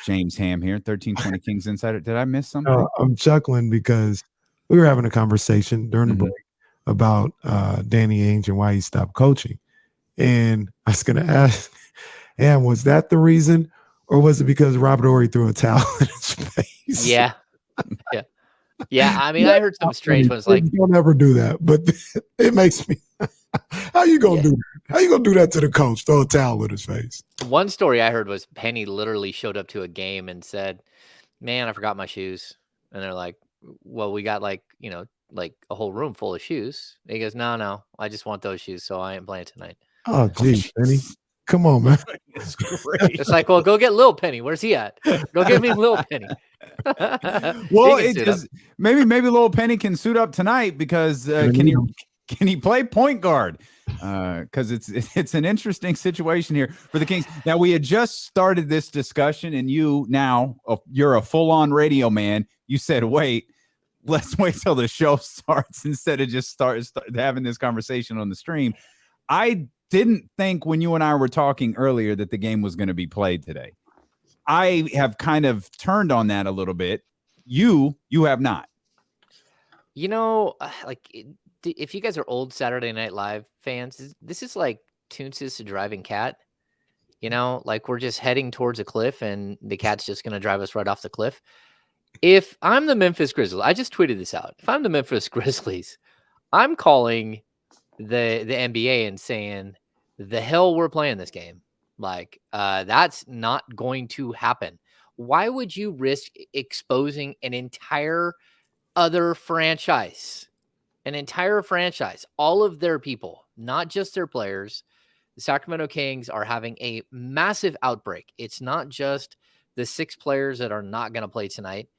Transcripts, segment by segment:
James Ham here, 1320 Kings Insider. Did I miss something? I'm chuckling because we were having a conversation during the break about Danny Ainge and why he stopped coaching. And I was going to ask, was that the reason? Or was it because Robert Horry threw a towel in his face? Yeah. I mean, I heard some strange ones like, don't ever do that, but it makes me. How you gonna do that? How you gonna do that to the coach? Throw a towel in his face. One story I heard was Penny literally showed up to a game and said, "Man, I forgot my shoes." And they're like, "Well, we got like a whole room full of shoes." And he goes, "No, I just want those shoes, so I ain't playing tonight." Oh, geez, Penny. Come on, man. It's great. It's like, well, go get Lil Penny. Where's he at? Go get me Lil Penny. Well, it is maybe Lil Penny can suit up tonight because can he play point guard? Because it's an interesting situation here for the Kings. Now, we had just started this discussion, and you're a full-on radio man. You said, wait, let's wait till the show starts instead of just start having this conversation on the stream. I didn't think when you and I were talking earlier that the game was going to be played today. I have kind of turned on that a little bit. You have not. If you guys are old Saturday Night Live fans, this is like Toonces to Driving Cat. Like we're just heading towards a cliff and the cat's just going to drive us right off the cliff. If I'm the Memphis Grizzlies, I just tweeted this out. If I'm the Memphis Grizzlies, I'm calling the NBA and saying, the hell we're playing this game. Like, that's not going to happen. Why would you risk exposing an entire franchise, all of their people, not just their players? The Sacramento Kings are having a massive outbreak. It's not just the 6 players that are not going to play tonight.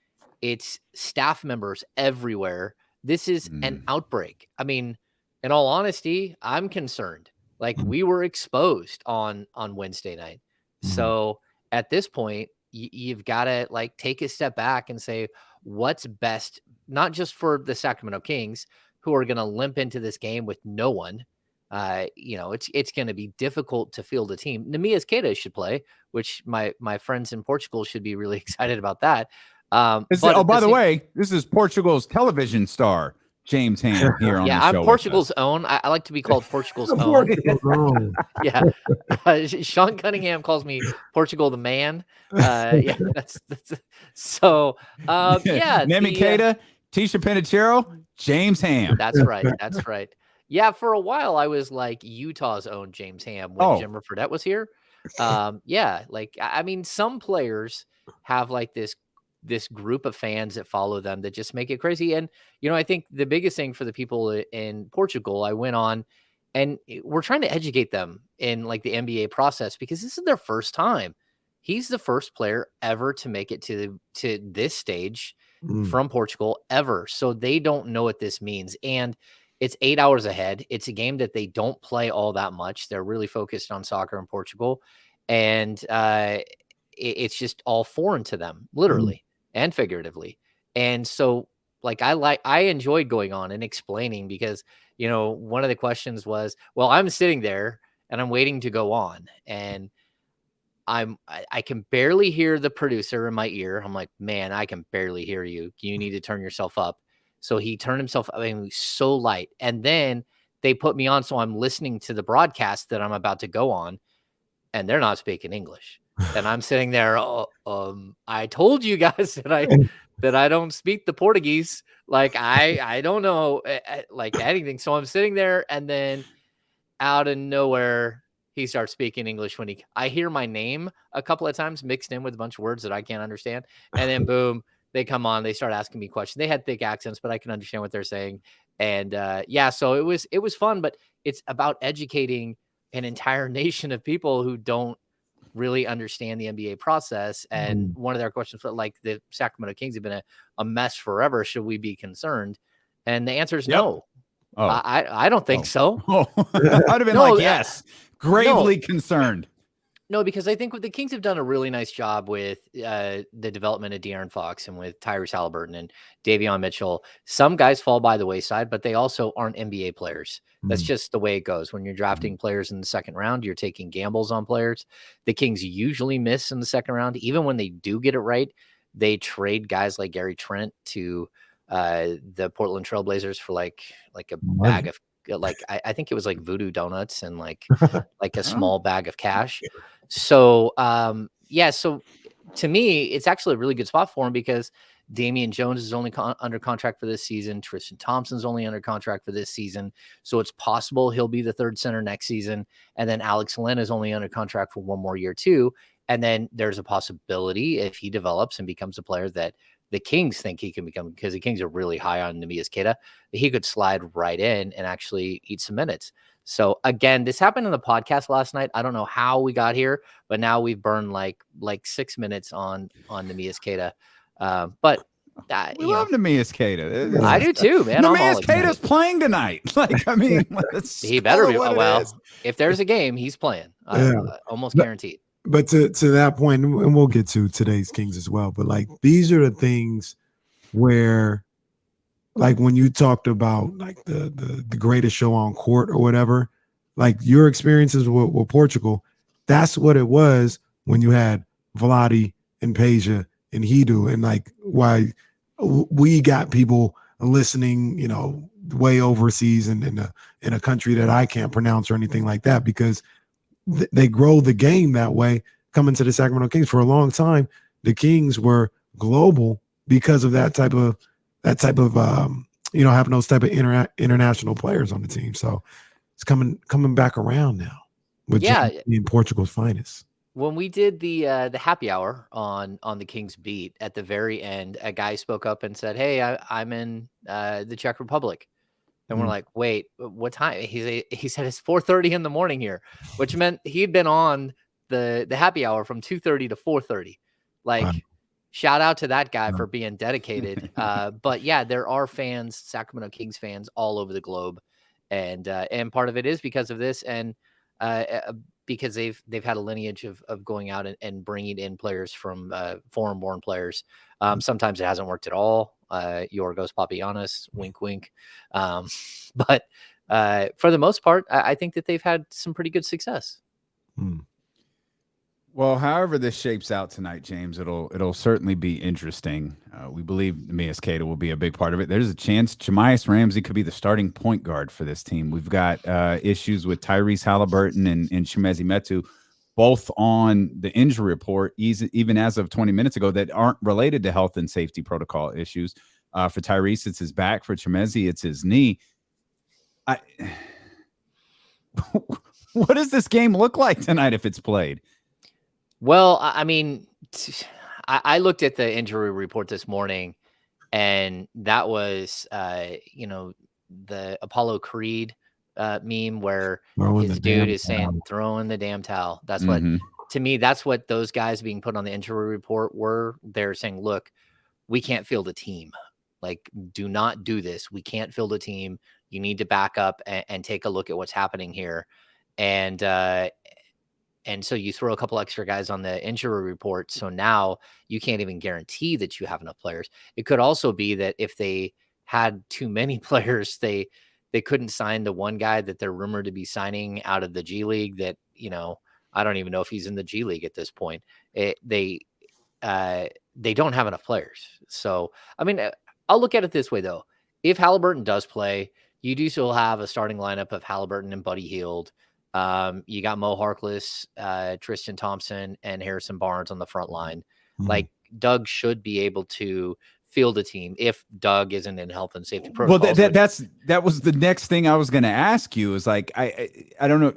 It's staff members everywhere. This is an outbreak. I mean, in all honesty, I'm concerned. Like, we were exposed on Wednesday night. So at this point, you've got to take a step back and say, what's best, not just for the Sacramento Kings, who are going to limp into this game with no one. It's going to be difficult to field a team. Nemias Keita should play, which my friends in Portugal should be really excited about that. By the way, this is Portugal's television star, James Ham, here on the show. Yeah, I'm Portugal's own. I like to be called Portugal's own. Yeah. Sean Cunningham calls me Portugal the man. That's so. Nemi Keita, Tisha Penichero, James Ham. That's right. Yeah, for a while I was like Utah's own James Ham when Jimmer Fredette was here. I mean, some players have like this group of fans that follow them that just make it crazy. And, I think the biggest thing for the people in Portugal, I went on and we're trying to educate them in like the NBA process because this is their first time. He's the first player ever to make it to this stage from Portugal ever. So they don't know what this means. And it's 8 hours ahead. It's a game that they don't play all that much. They're really focused on soccer in Portugal. And it's just all foreign to them, literally and figuratively. And so I enjoyed going on and explaining because, one of the questions was, well, I'm sitting there and I'm waiting to go on and I can barely hear the producer in my ear. I'm like, man, I can barely hear you. You need to turn yourself up. So he turned himself up. I mean, he was so light. And then they put me on. So I'm listening to the broadcast that I'm about to go on and they're not speaking English. And I'm sitting there. I told you guys that I don't speak the Portuguese. Like I don't know like anything. So I'm sitting there, and then out of nowhere, he starts speaking English when I hear my name a couple of times mixed in with a bunch of words that I can't understand. And then boom, they come on. They start asking me questions. They had thick accents, but I can understand what they're saying. And so it was fun. But it's about educating an entire nation of people who don't really understand the NBA process. And one of their questions was like, the Sacramento Kings have been a mess forever. Should we be concerned? And the answer is no. I don't think so. I'd have been yes, gravely concerned. No, because I think the Kings have done a really nice job with the development of De'Aaron Fox and with Tyrese Halliburton and Davion Mitchell. Some guys fall by the wayside, but they also aren't NBA players. That's just the way it goes. When you're drafting players in the second round, you're taking gambles on players. The Kings usually miss in the second round. Even when they do get it right, they trade guys like Gary Trent to the Portland Trailblazers for like a bag of I think it was like Voodoo Donuts and like a small bag of cash. So, so to me, it's actually a really good spot for him because Damian Jones is only under contract for this season. Tristan Thompson's only under contract for this season. So it's possible he'll be the third center next season. And then Alex Len is only under contract for one more year too. And then there's a possibility if he develops and becomes a player that the Kings think he can become, because the Kings are really high on Neemias Queta, that he could slide right in and actually eat some minutes. So again, this happened in the podcast last night. I don't know how we got here, but now we've burned like 6 minutes on Neemias Queta. But we love Neemias Queta. I do too, man. Neemias Queta's playing tonight. Like, I mean, he better be. Well, if there's a game, he's playing. Almost guaranteed. But to that point, and we'll get to today's Kings as well, but like these are the things where, like when you talked about like the greatest show on court or whatever, like your experiences with Portugal, that's what it was when you had Vladi and Peja and Hidu, and like why we got people listening, you know, way overseas and in a country that I can't pronounce or anything like that, because they grow the game that way. Coming to the Sacramento Kings for a long time, the Kings were global because of that type of having those type of international players on the team. So it's coming back around now with being Portugal's finest. When we did the happy hour on the Kings beat, at the very end, a guy spoke up and said, "Hey, I'm in the Czech Republic." And we're like, "Wait, what time?" He said it's 4:30 in the morning here, which meant he'd been on the happy hour from 2:30 to 4:30. Like, shout out to that guy for being dedicated. But yeah, there are fans, Sacramento Kings fans, all over the globe, and part of it is because of this, and because they've had a lineage of going out and bringing in players from foreign-born players. Sometimes it hasn't worked at all. Yorgos Papagiannis, wink, wink. But for the most part, I think that they've had some pretty good success. Well, however this shapes out tonight, James, it'll certainly be interesting. We believe Neemias Queta will be a big part of it. There's a chance Jahmias Ramsey could be the starting point guard for this team. We've got issues with Tyrese Halliburton and Chimezie Metu, both on the injury report, even as of 20 minutes ago, that aren't related to health and safety protocol issues. For Tyrese, it's his back. For Chimezie, it's his knee. What does this game look like tonight if it's played? Well, I mean, I looked at the injury report this morning, and that was, the Apollo Creed meme where his dude is saying, throwing the damn towel. That's what, to me, that's what those guys being put on the injury report were. They're saying, look, we can't field a team. Like, do not do this. We can't field a team. You need to back up and take a look at what's happening here. And so you throw a couple extra guys on the injury report. So now you can't even guarantee that you have enough players. It could also be that if they had too many players, they couldn't sign the one guy that they're rumored to be signing out of the G League that, I don't even know if he's in the G League at this point. They don't have enough players. So, I mean, I'll look at it this way, though. If Halliburton does play, you do still have a starting lineup of Halliburton and Buddy Hield. You got Mo Harkless, Tristan Thompson, and Harrison Barnes on the front line. Like, Doug should be able to field a team if Doug isn't in health and safety protocols. Well, that was the next thing I was going to ask you. Is like, I don't know.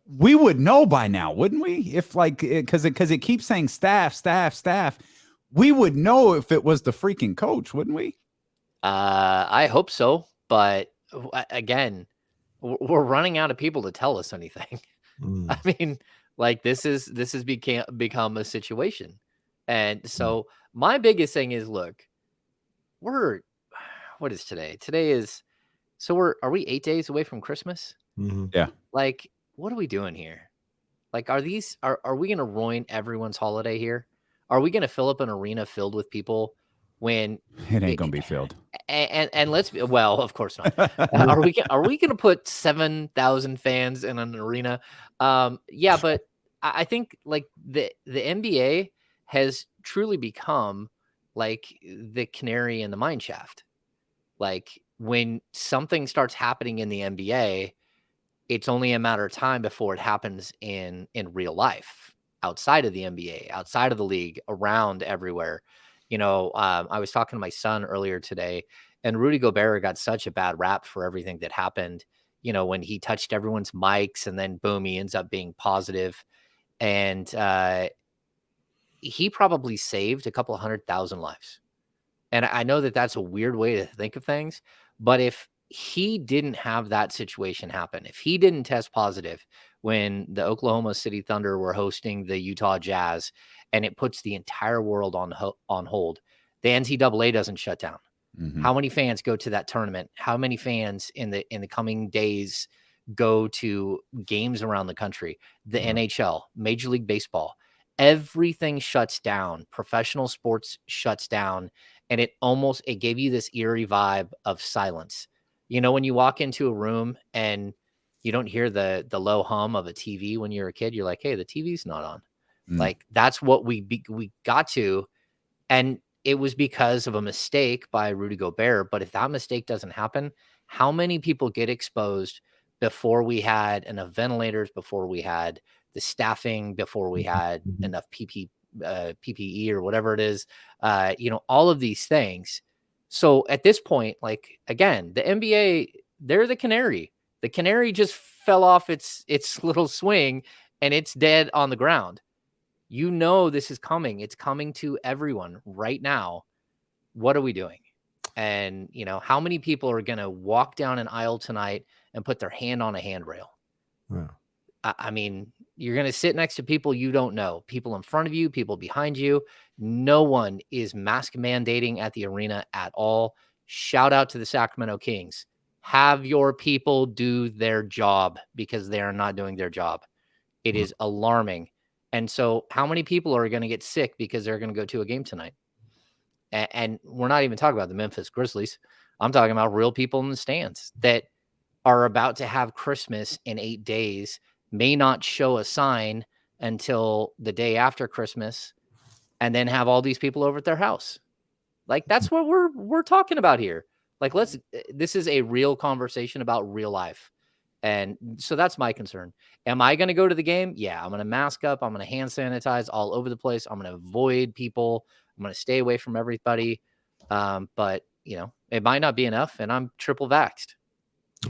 We would know by now, wouldn't we? If like, because it keeps saying staff. We would know if it was the freaking coach, wouldn't we? I hope so, but again, we're running out of people to tell us anything. I mean, like this has become a situation. And so my biggest thing is, look, what is today? Are we 8 days away from Christmas? Yeah. Like, what are we doing here? Like, are we going to ruin everyone's holiday here? Are we going to fill up an arena filled with people when it ain't going to be filled? And let's be, well, of course not. Are we going to put 7,000 fans in an arena? Yeah, but I think like the NBA has truly become like the canary in the mine shaft. Like when something starts happening in the NBA, it's only a matter of time before it happens in real life, outside of the NBA, outside of the league, around everywhere. I was talking to my son earlier today, and Rudy Gobert got such a bad rap for everything that happened. When he touched everyone's mics, and then boom, he ends up being positive, and he probably saved a couple 100,000 lives. And I know that that's a weird way to think of things, but if he didn't have that situation happen, if he didn't test positive when the Oklahoma City Thunder were hosting the Utah Jazz, and it puts the entire world on hold, the NCAA doesn't shut down. Mm-hmm. How many fans go to that tournament? How many fans in the coming days go to games around the country? The NHL, Major League Baseball, everything shuts down. Professional sports shuts down. And it gave you this eerie vibe of silence. When you walk into a room and you don't hear the low hum of a TV when you're a kid, you're like, hey, the TV's not on. Like that's what we got to. And it was because of a mistake by Rudy Gobert. But if that mistake doesn't happen, how many people get exposed before we had enough ventilators, before we had the staffing, before we had enough PPE or whatever it is, all of these things. So at this point, like, again, the NBA, they're the canary. The canary just fell off its little swing and it's dead on the ground. This is coming. It's coming to everyone right now. What are we doing? And, how many people are going to walk down an aisle tonight and put their hand on a handrail? Yeah. I mean, you're going to sit next to people you don't know, people in front of you, people behind you. No one is mask mandating at the arena at all. Shout out to the Sacramento Kings. Have your people do their job, because they are not doing their job. It is alarming. And so how many people are going to get sick because they're going to go to a game tonight? And we're not even talking about the Memphis Grizzlies. I'm talking about real people in the stands that are about to have Christmas in 8 days, may not show a sign until the day after Christmas, and then have all these people over at their house. Like, that's what we're talking about here. Like, this is a real conversation about real life. And so that's my concern. Am I going to go to the game? Yeah, I'm going to mask up. I'm going to hand sanitize all over the place. I'm going to avoid people. I'm going to stay away from everybody. But, it might not be enough, and I'm triple vaxxed.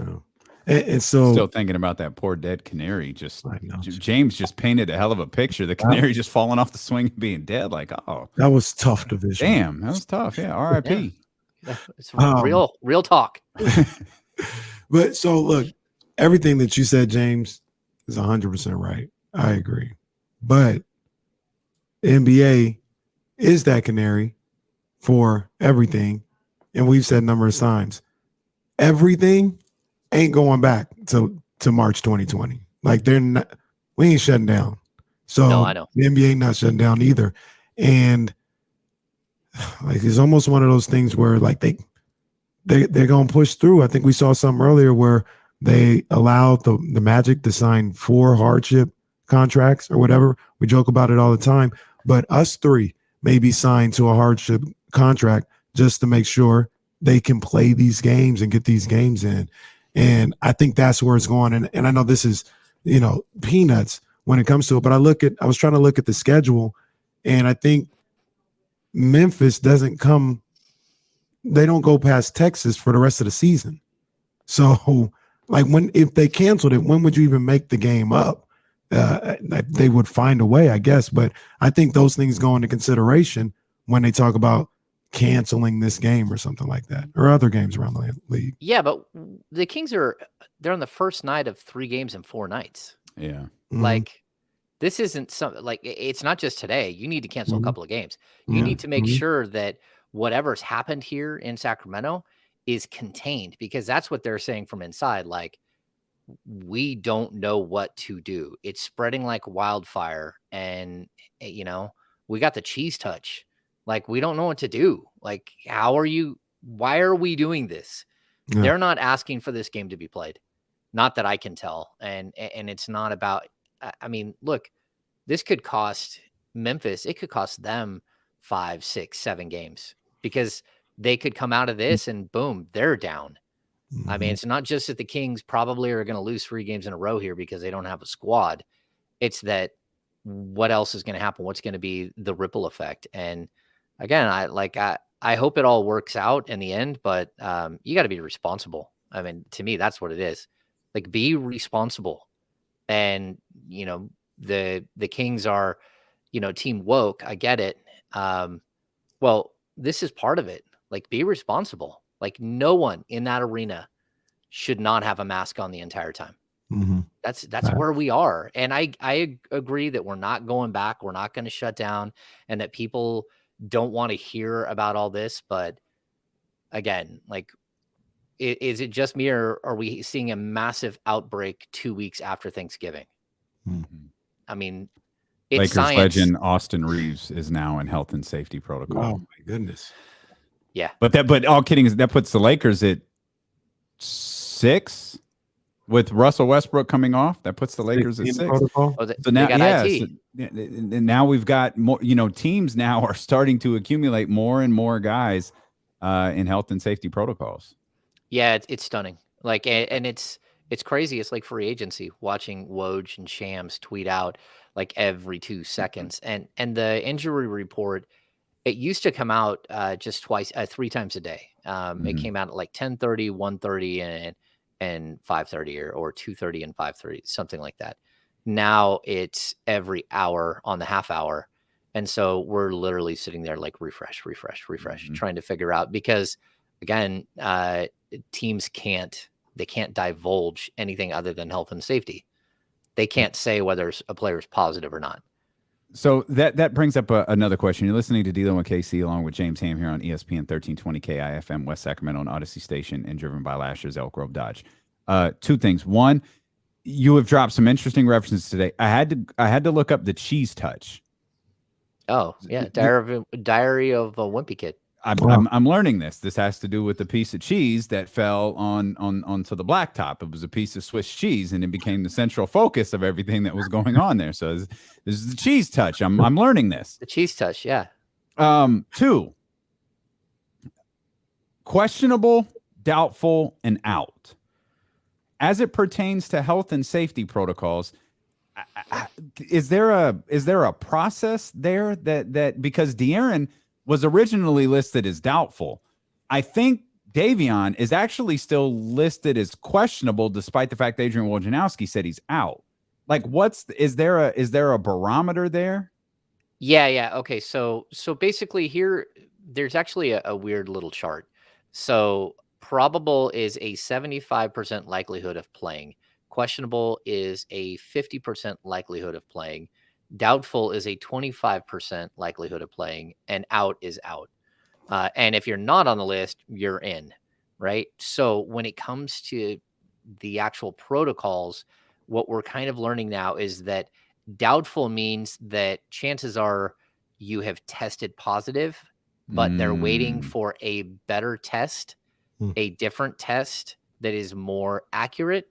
Oh. And so, still thinking about that poor dead canary. James just painted a hell of a picture. The canary just falling off the swing and being dead. Like, oh, that was tough to visualize. Damn, that was tough. Yeah, R.I.P. Yeah. It's real talk. But so look, everything that you said, James, is 100% right. I agree. But NBA is that canary for everything, and we've said a number of times, everything ain't going back to March 2020. Like, we ain't shutting down. So no, I know. The NBA not shutting down either. And like, it's almost one of those things where like they're gonna push through. I think we saw something earlier where they allowed the Magic to sign 4 hardship contracts or whatever. We joke about it all the time, but us 3 may be signed to a hardship contract just to make sure they can play these games and get these games in. And I think that's where it's going. And I know this is, peanuts when it comes to it, but I was trying to look at the schedule, and I think Memphis they don't go past Texas for the rest of the season. So like, if they canceled it, when would you even make the game up? They would find a way, I guess. But I think those things go into consideration when they talk about canceling this game or something like that, or other games around the league. Yeah, but the Kings they're on the first night of 3 games in 4 nights. Yeah. Like, this isn't it's not just today. You need to cancel a couple of games. You need to make sure that whatever's happened here in Sacramento is contained, because that's what they're saying from inside. Like, we don't know what to do. It's spreading like wildfire, and we got the cheese touch. Like, we don't know what to do. Like, why are we doing this? Yeah. They're not asking for this game to be played. Not that I can tell. And it's not about, I mean, look, this could cost Memphis. It could cost them 5, 6, 7 games, because they could come out of this and boom, they're down. I mean, it's not just that the Kings probably are going to lose 3 games in a row here because they don't have a squad. It's that what else is going to happen? What's going to be the ripple effect? And again, I hope it all works out in the end, but you got to be responsible. I mean, to me, that's what it is. Like, be responsible. And, the Kings are, team woke. I get it. Well, this is part of it. Like, be responsible. Like, no one in that arena should not have a mask on the entire time. That's where we are. And I agree that we're not going back. We're not going to shut down, and that people don't want to hear about all this. But again, like, is it just me, or are we seeing a massive outbreak 2 weeks after Thanksgiving? I mean, it's Lakers science. legend Austin Reeves is now in health and safety protocol. Oh my goodness. Yeah. But all kidding, that puts the Lakers at 6 with Russell Westbrook coming off. That puts the Lakers at 6. Protocol? So now, IT. And now we've got more, teams now are starting to accumulate more and more guys in health and safety protocols. Yeah, it's stunning. Like, and it's crazy. It's like free agency, watching Woj and Shams tweet out like every 2 seconds. And the injury report, it used to come out just 3 times a day. It came out at like 10:30, 1:30, and 5:30, or 2:30 and 5:30, something like that. Now it's every hour on the half hour. And so we're literally sitting there like refresh, trying to figure out, because again, teams can't divulge anything other than health and safety. They can't say whether a player is positive or not. So that brings up another question. You're listening to D'Lo and KC along with James Ham here on ESPN 1320 KIFM West Sacramento and Odyssey Station, and driven by Lashers, Elk Grove Dodge. 2 things. One, you have dropped some interesting references today. I had to look up the cheese touch. Oh yeah, Diary of a Wimpy Kid. I'm learning this. This has to do with the piece of cheese that fell onto the blacktop. It was a piece of Swiss cheese, and it became the central focus of everything that was going on there. So this is the cheese touch. I'm learning this. The cheese touch, yeah. 2, questionable, doubtful, and out. As it pertains to health and safety protocols, is there a process there that because De'Aaron was originally listed as doubtful, I think Davion is actually still listed as questionable, despite the fact that Adrian Wojnarowski said he's out. Like, is there a barometer there? Yeah. Okay. So basically here, there's actually a weird little chart. So probable is a 75% likelihood of playing. Questionable is a 50% likelihood of playing. Doubtful is a 25% likelihood of playing, and out is out. And if you're not on the list, you're in, right? So when it comes to the actual protocols, what we're kind of learning now is that doubtful means that chances are you have tested positive, but they're waiting for a better test, a different test that is more accurate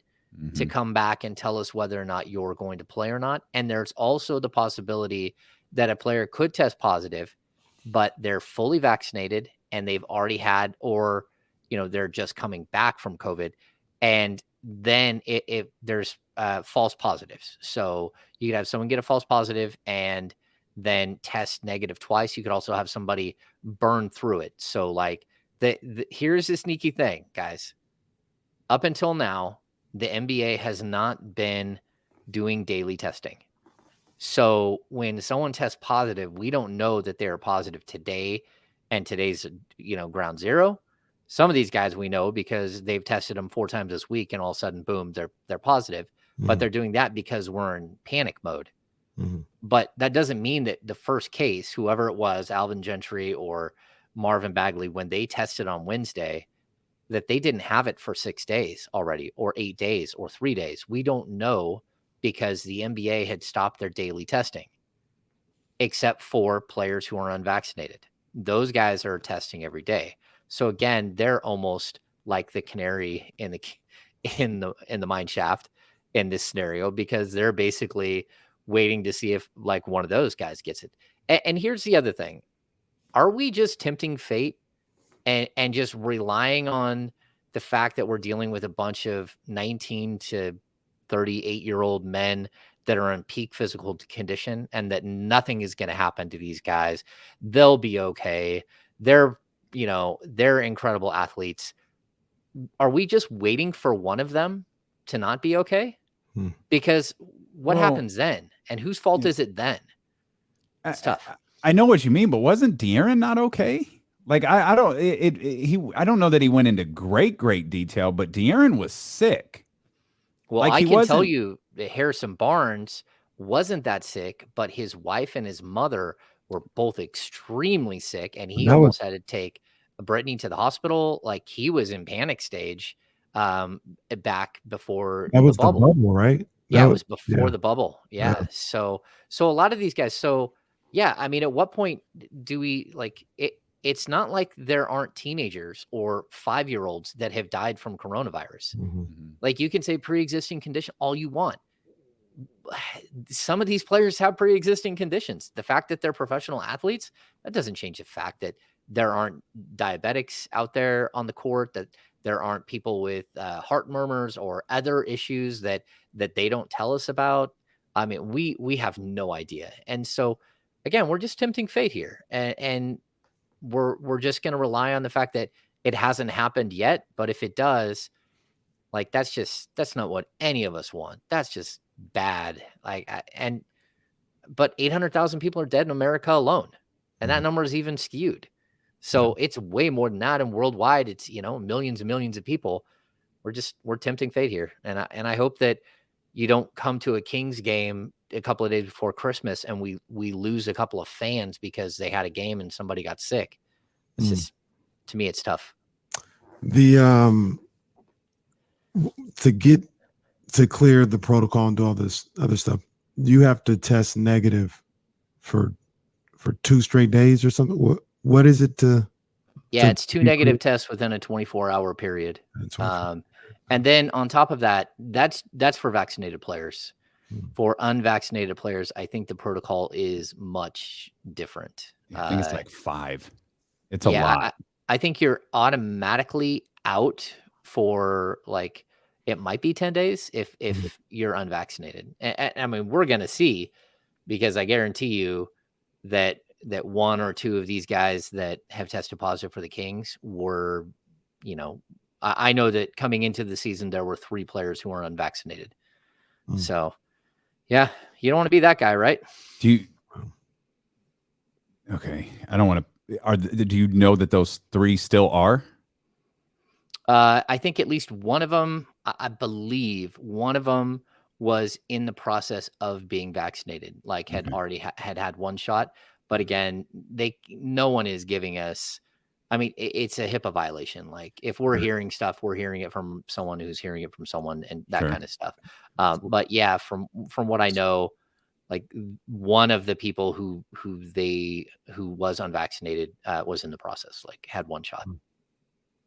to come back and tell us whether or not you're going to play or not. And there's also the possibility that a player could test positive, but they're fully vaccinated and they've already had, or, they're just coming back from COVID. And then if there's false positives. So you could have someone get a false positive and then test negative twice. You could also have somebody burn through it. So like here's the sneaky thing, guys. Up until now, the NBA has not been doing daily testing. So when someone tests positive, we don't know that they're positive today, and today's, ground zero. Some of these guys we know because they've tested them 4 times this week, and all of a sudden, boom, they're positive. But they're doing that because we're in panic mode. But that doesn't mean that the first case, whoever it was, Alvin Gentry or Marvin Bagley, when they tested on Wednesday, that they didn't have it for 6 days already, or 8 days, or 3 days. We don't know because the NBA had stopped their daily testing, except for players who are unvaccinated. Those guys are testing every day. So again, they're almost like the canary in the mine shaft in this scenario, because they're basically waiting to see if like one of those guys gets it. And here's the other thing. Are we just tempting fate and just relying on the fact that we're dealing with a bunch of 19 to 38-year-old men that are in peak physical condition, and that nothing is going to happen to these guys? They'll be okay. They're incredible athletes. Are we just waiting for one of them to not be okay? Because what happens then? And whose fault is it then? It's tough. I know what you mean, but wasn't De'Aaron not okay? Like I don't know that he went into great detail, but De'Aaron was sick. Well, like I can tell you that Harrison Barnes wasn't that sick, but his wife and his mother were both extremely sick, and he almost had to take Brittany to the hospital. Like, he was in panic stage back before that was the bubble. The bubble, right? Yeah, it was before the bubble. Yeah. So a lot of these guys. So yeah, I mean, at what point do we like it? It's not like there aren't teenagers or 5-year-olds that have died from coronavirus. Like, you can say pre-existing condition all you want. Some of these players have pre-existing conditions. The fact that they're professional athletes, that doesn't change the fact that there aren't diabetics out there on the court, that there aren't people with heart murmurs or other issues that they don't tell us about. I mean, we have no idea. And so again, we're just tempting fate here. And we're just going to rely on the fact that it hasn't happened yet. But if it does, like, that's not what any of us want. That's just bad. But 800,000 people are dead in America alone. And that number is even skewed. So it's way more than that. And worldwide, it's, millions and millions of people. We're tempting fate here. And I hope that you don't come to a Kings game a couple of days before Christmas and we lose a couple of fans because they had a game and somebody got sick. It's just, to me, it's tough. To clear the protocol and do all this other stuff, you have to test negative for 2 straight days or something. What is it it's 2 negative tests within a 24-hour period. And then on top of that, that's for vaccinated players. For unvaccinated players, I think the protocol is much different. I think it's like 5. It's a lot. I think you're automatically out for, like, it might be 10 days if you're unvaccinated. And I mean, we're going to see, because I guarantee you that 1 or 2 of these guys that have tested positive for the Kings were, I know that coming into the season, there were 3 players who were unvaccinated. So yeah, you don't want to be that guy, right? Okay. I don't want to, do you know that those 3 still are? I think at least one of them, I believe one of them was in the process of being vaccinated, like had already had 1 shot. But again, no one is giving us, I mean, it's a HIPAA violation. Like, if we're hearing stuff, we're hearing it from someone who's hearing it from someone, and that kind of stuff. But yeah, from what I know, like, one of the people who was unvaccinated was in the process, like, had 1 shot.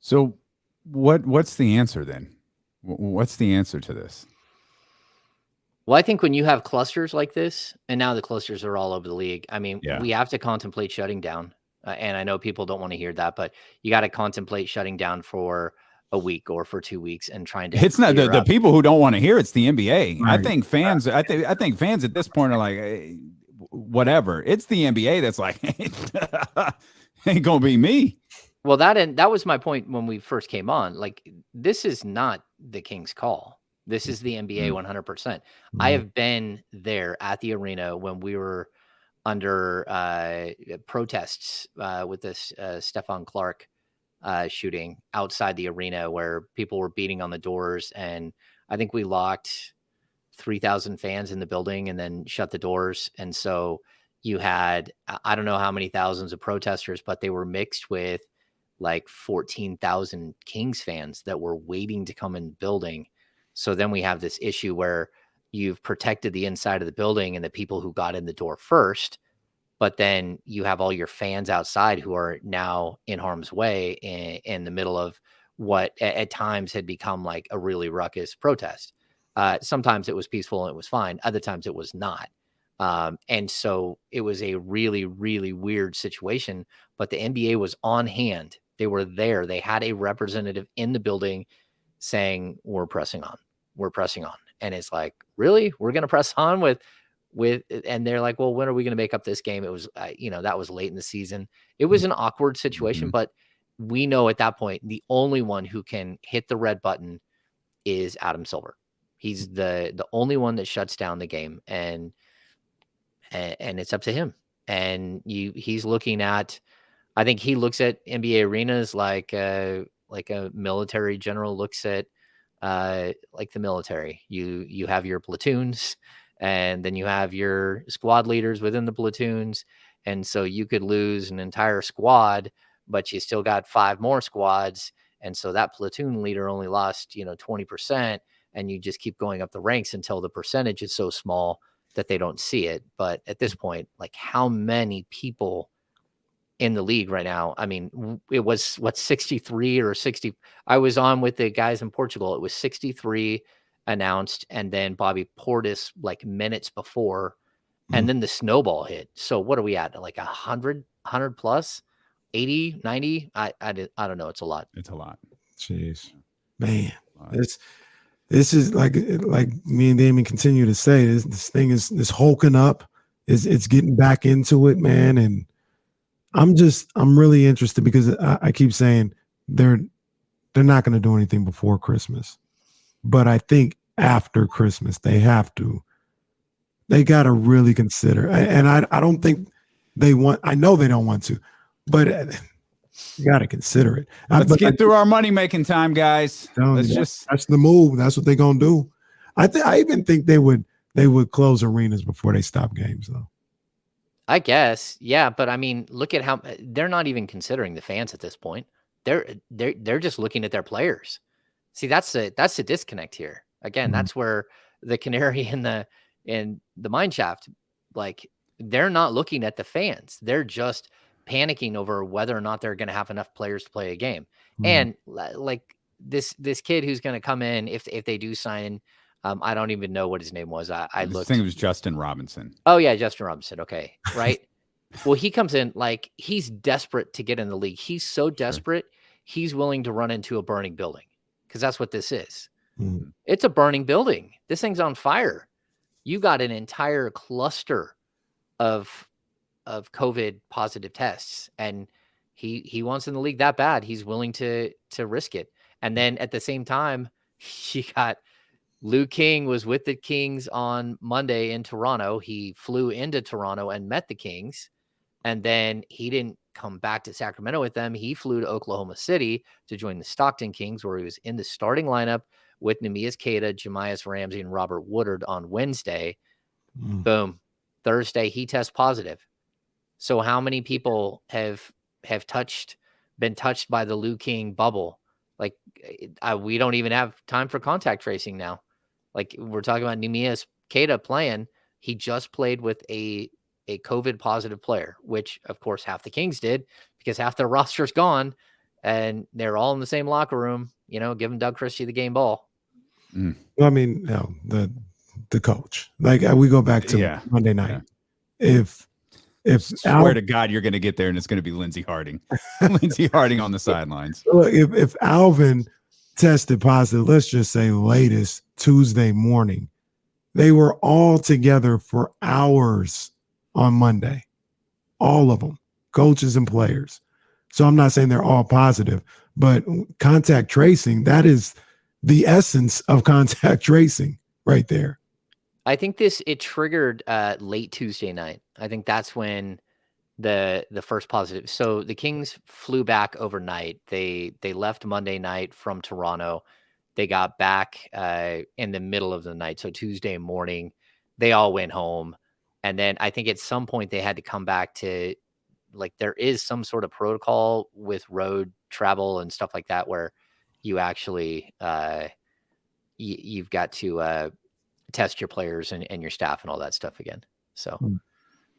So what's the answer then? What's the answer to this? Well, I think when you have clusters like this, and now the clusters are all over the league, I mean, we have to contemplate shutting down. And I know people don't want to hear that, but you got to contemplate shutting down for a week or for 2 weeks and trying to. It's not the people who don't want to hear. It's the NBA. Right. I think fans. I think fans at this point are like, hey, whatever. It's the NBA that's like, ain't gonna be me. Well, that was my point when we first came on. Like, this is not the Kings' call. This is the NBA 100%. I have been there at the arena when we were under protests with this Stephon Clark shooting outside the arena, where people were beating on the doors. And I think we locked 3,000 fans in the building and then shut the doors. And so you had, I don't know how many thousands of protesters, but they were mixed with like 14,000 Kings fans that were waiting to come in the building. So then we have this issue where you've protected the inside of the building and the people who got in the door first, but then you have all your fans outside who are now in harm's way in the middle of what at times had become like a really ruckus protest. Sometimes it was peaceful and it was fine. Other times it was not. And so it was a really, really weird situation, but the NBA was on hand. They were there. They had a representative in the building saying, we're pressing on. We're pressing on. And it's like, really? We're going to press on and they're like, well, when are we going to make up this game? It was, that was late in the season. It was an awkward situation, but we know at that point, the only one who can hit the red button is Adam Silver. He's the only one that shuts down the game, and it's up to him. And he's looking at, I think he looks at NBA arenas like a military general looks at like the military. You have your platoons, and then you have your squad leaders within the platoons. And so you could lose an entire squad, but you still got 5 more squads. And so that platoon leader only lost, 20%. And you just keep going up the ranks until the percentage is so small that they don't see it. But at this point, like, how many people in the league right now? I mean, it was 63 or 60. I was on with the guys in Portugal. It was 63 announced, and then Bobby Portis like minutes before, and then the snowball hit. So what are we at? Like 100 plus, 80, 90? I don't know. It's a lot. It's a lot. Jeez, man, this is like me and Damien continue to say, this thing is hulking up. It's getting back into it, man. And I'm really interested because I keep saying they're not going to do anything before Christmas, but I think after Christmas they got to really consider. And I don't think they want. I know they don't want to, but you got to consider it. Let's get through our money making time, guys. That's the move. That's what they're gonna do. I even think they would close arenas before they stop games, though. I guess, yeah, but I mean, look at how they're not even considering the fans at this point. They're just looking at their players. See, that's the disconnect here. Again, that's where the canary in the mine shaft, like, they're not looking at the fans. They're just panicking over whether or not they're going to have enough players to play a game. And like this kid who's going to come in, if they do sign, I don't even know what his name was. I looked. I think it was Justin Robinson. Oh yeah, Justin Robinson. Okay, right. Well, he comes in like he's desperate to get in the league. He's so desperate, he's willing to run into a burning building, because that's what this is. It's a burning building. This thing's on fire. You got an entire cluster of COVID positive tests, and he wants in the league that bad. He's willing to risk it. And then at the same time, she got Lou King was with the Kings on Monday in Toronto. He flew into Toronto and met the Kings, and then he didn't come back to Sacramento with them. He flew to Oklahoma City to join the Stockton Kings, where he was in the starting lineup with Neemias Queta, Jemias Ramsey, and Robert Woodard on Wednesday. Boom. Thursday, he tests positive. So how many people have been touched by the Lou King bubble? Like, we don't even have time for contact tracing now. Like, we're talking about Neemias Queta playing. He just played with a COVID positive player, which of course half the Kings did, because half their roster's gone and they're all in the same locker room, giving Doug Christie the game ball. Well, I mean, no, the coach, like, we go back to Monday night. If swear to God, you're going to get there and it's going to be Lindsey Harding. Lindsey Harding on the sidelines. Look, if Alvin tested positive, let's just say latest Tuesday morning, they were all together for hours on Monday. All of them, coaches and players. So I'm not saying they're all positive, but contact tracing, that is the essence of contact tracing right there. I think it triggered late Tuesday night. I think that's when the first positive. So the Kings flew back overnight. They left Monday night from Toronto. They got back in the middle of the night. So Tuesday morning, they all went home. And then I think at some point they had to come back to like there is some sort of protocol with road travel and stuff like that where you actually you've got to test your players and your staff and all that stuff again. So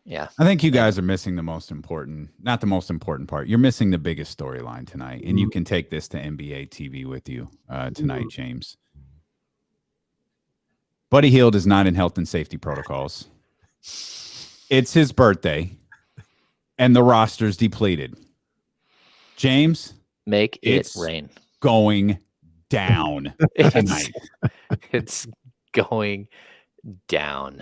yeah, I think you guys are missing the most important, not the most important part. You're missing the biggest storyline tonight, and you can take this to NBA TV with you tonight, James. Buddy Hield is not in health and safety protocols. It's his birthday, and the roster's depleted. James, make it rain. Going down tonight. It's going down.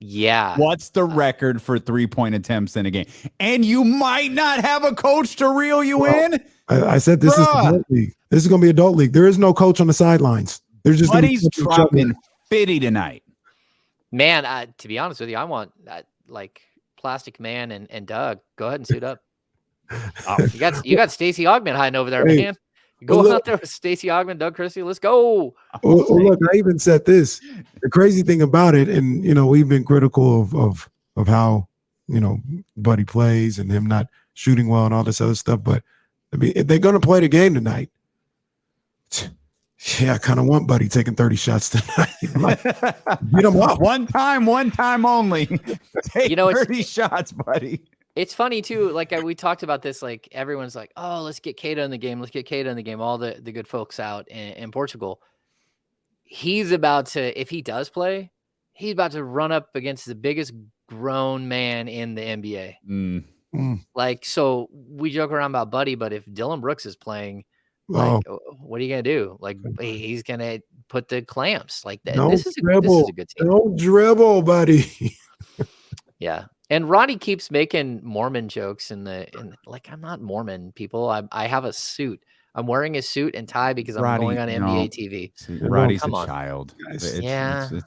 Yeah. What's the record for 3-point attempts in a game? And you might not have a coach to reel you in. I said this is adult league. This is going to be adult league. There is no coach on the sidelines. There's just Buddy's dropping 50 tonight. Man, to be honest with you, I want like Plastic Man and Doug. Go ahead and suit up. You got Stacey Augmon hiding over there, man. Go out there with Stacey Augmon, Doug Christie. Let's go. Look, I even said this. The crazy thing about it, and we've been critical of how Buddy plays and him not shooting well and all this other stuff. But I mean, if they're going to play the game tonight, yeah, I kind of want Buddy taking 30 shots tonight. Like, beat him up. One time only. Take 30 shots, Buddy. It's funny too. Like we talked about this. Like everyone's like, "Oh, let's get Keita in the game. Let's get Keita in the game." All the good folks out in Portugal. He's about to, if he does play, he's about to run up against the biggest grown man in the NBA. Like, so we joke around about Buddy, but if Dylan Brooks is playing, like, what are you gonna do? Like, he's gonna put the clamps. Like that. This is a good team. Don't dribble, Buddy. Yeah. And Ronnie keeps making Mormon jokes in like, I'm not Mormon, people. I have a suit. I'm wearing a suit and tie because I'm going on NBA TV. See, Roddy's a child. It's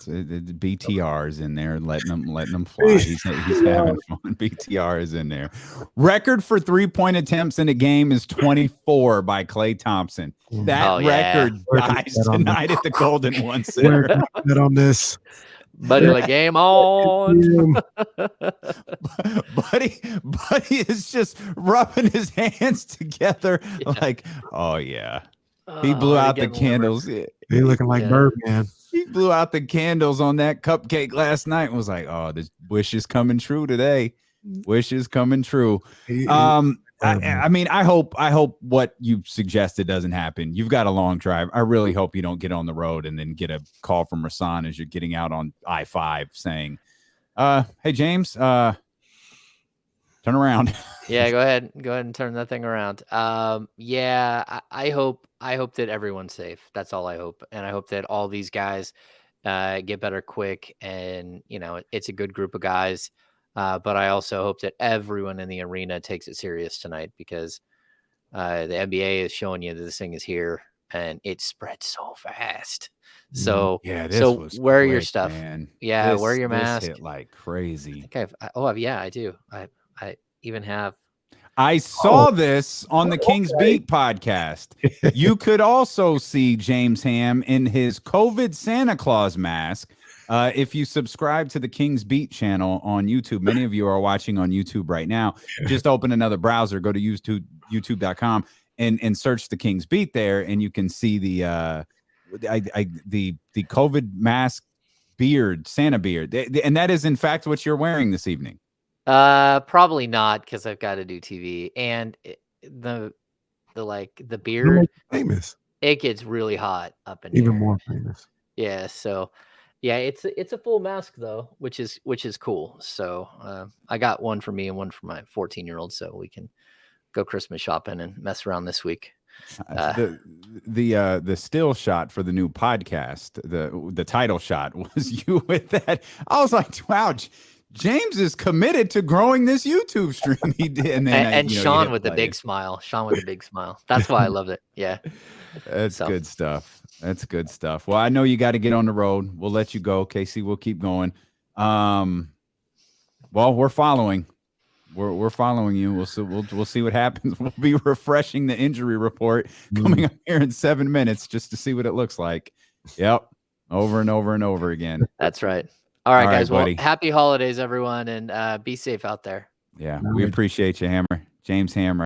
BTR's in there, letting them fly. He's having fun. BTR is in there. Record for 3-point attempts in a game is 24 by Klay Thompson. That record dies tonight at the Golden One Center. Get on this. Buddy, the game on. Buddy is just rubbing his hands together like, oh yeah. He blew out the candles. He looking like Birdman. He blew out the candles on that cupcake last night and was like, oh, this wish is coming true today. Wish is coming true. I mean, I hope what you suggested doesn't happen. You've got a long drive. I really hope you don't get on the road and then get a call from Rasan as you're getting out on I-5 saying, hey, James, turn around. Yeah, go ahead and turn that thing around. Yeah, I hope that everyone's safe. That's all I hope. And I hope that all these guys get better quick. And, it's a good group of guys. But I also hope that everyone in the arena takes it serious tonight because the NBA is showing you that this thing is here and it spreads so fast. So wear your stuff. Man. Yeah, wear your mask. Hit like crazy. I do. I even have. I saw this on the Kings Beat podcast. You could also see James Ham in his COVID Santa Claus mask. If you subscribe to the Kings Beat channel on YouTube, many of you are watching on YouTube right now. Just open another browser, go to youtube.com and search the Kings Beat there, and you can see the COVID mask beard, Santa beard, and that is in fact what you're wearing this evening. Probably not because I've got to do TV and the beard. Famous. It gets really hot up in even here. More famous. Yeah. So. Yeah, it's a full mask though, which is cool. So I got one for me and one for my 14-year-old, so we can go Christmas shopping and mess around this week. The still shot for the new podcast, the title shot was you with that. I was like, wow, James is committed to growing this YouTube stream. He did, and Sean with the big smile. Sean with the big smile. That's why I loved it. Yeah, that's good stuff. That's good stuff. Well, I know you got to get on the road. We'll let you go, Casey. We'll keep going. Well, we're following. We're following you. We'll see what happens. We'll be refreshing the injury report coming up here in 7 minutes just to see what it looks like. Yep, over and over and over again. That's right. All right, guys. Well, happy holidays, everyone, and be safe out there. Yeah, we appreciate you, Hammer. James Hammer.